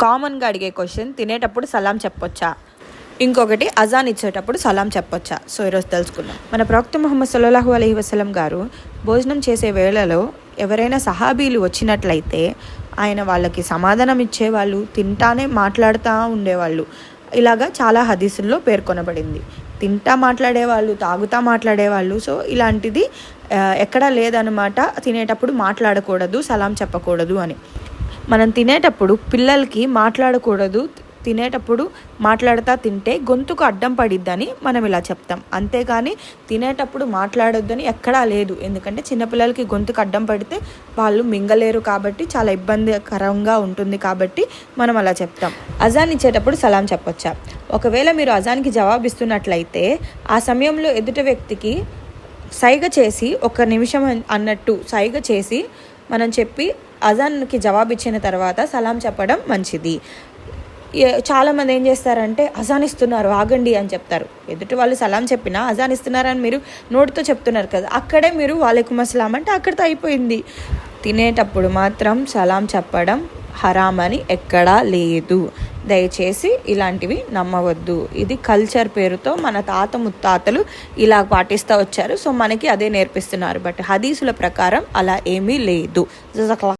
కామన్గా అడిగే క్వశ్చన్, తినేటప్పుడు సలాం చెప్పొచ్చా? ఇంకొకటి, అజాన్ ఇచ్చేటప్పుడు సలాం చెప్పొచ్చా? సో ఈరోజు తెలుసుకుందాం. మన ప్రవక్త ముహమ్మద్ సల్లల్లాహు అలైహి వసల్లం గారు భోజనం చేసే వేళలో ఎవరైనా సహాబీలు వచ్చినట్లయితే ఆయన వాళ్ళకి సమాధానం ఇచ్చేవాళ్ళు, తింటానే మాట్లాడుతూ ఉండేవాళ్ళు. ఇలాగా చాలా హదీసుల్లో పేర్కొనబడింది. తింటా మాట్లాడేవాళ్ళు, తాగుతా మాట్లాడేవాళ్ళు. సో ఇలాంటిది ఎక్కడా లేదనమాట, తినేటప్పుడు మాట్లాడకూడదు, సలాం చెప్పకూడదు అని. మనం తినేటప్పుడు పిల్లలకి మాట్లాడకూడదు, తినేటప్పుడు మాట్లాడుతూ తింటే గొంతుకు అడ్డం పడిద్దని మనం ఇలా చెప్తాం. అంతేగాని తినేటప్పుడు మాట్లాడొద్దని ఎక్కడా లేదు. ఎందుకంటే చిన్నపిల్లలకి గొంతుకు అడ్డం పడితే వాళ్ళు మింగలేరు కాబట్టి చాలా ఇబ్బందికరంగా ఉంటుంది కాబట్టి మనం అలా చెప్తాం. అజాన్ ఇచ్చేటప్పుడు సలాం చెప్పొచ్చా? ఒకవేళ మీరు అజాన్కి జవాబిస్తున్నట్లయితే ఆ సమయంలో ఎదుటి వ్యక్తికి సైగ చేసి, ఒక నిమిషం అన్నట్టు సైగ చేసి మనం చెప్పి అజాన్కి జవాబు ఇచ్చిన తర్వాత సలాం చెప్పడం మంచిది. చాలామంది ఏం చేస్తారంటే అజాన్ ఇస్తున్నారు ఆగండి అని చెప్తారు. ఎదుటి వాళ్ళు సలాం చెప్పినా అజాన్ ఇస్తున్నారని మీరు నోటితో చెప్తున్నారు కదా, అక్కడే మీరు వాలేకుమ్ అస్సలాం అంటే అక్కడితో అయిపోయింది. తినేటప్పుడు మాత్రం సలాం చెప్పడం హరాం అని ఎక్కడా లేదు. దయచేసి ఇలాంటివి నమ్మవద్దు. ఇది కల్చర్ పేరుతో మన తాత ముత్తాతలు ఇలా పాటిస్తూ వచ్చారు. సో మనకి అదే నేర్పిస్తున్నారు. బట్ హదీసుల ప్రకారం అలా ఏమీ లేదు.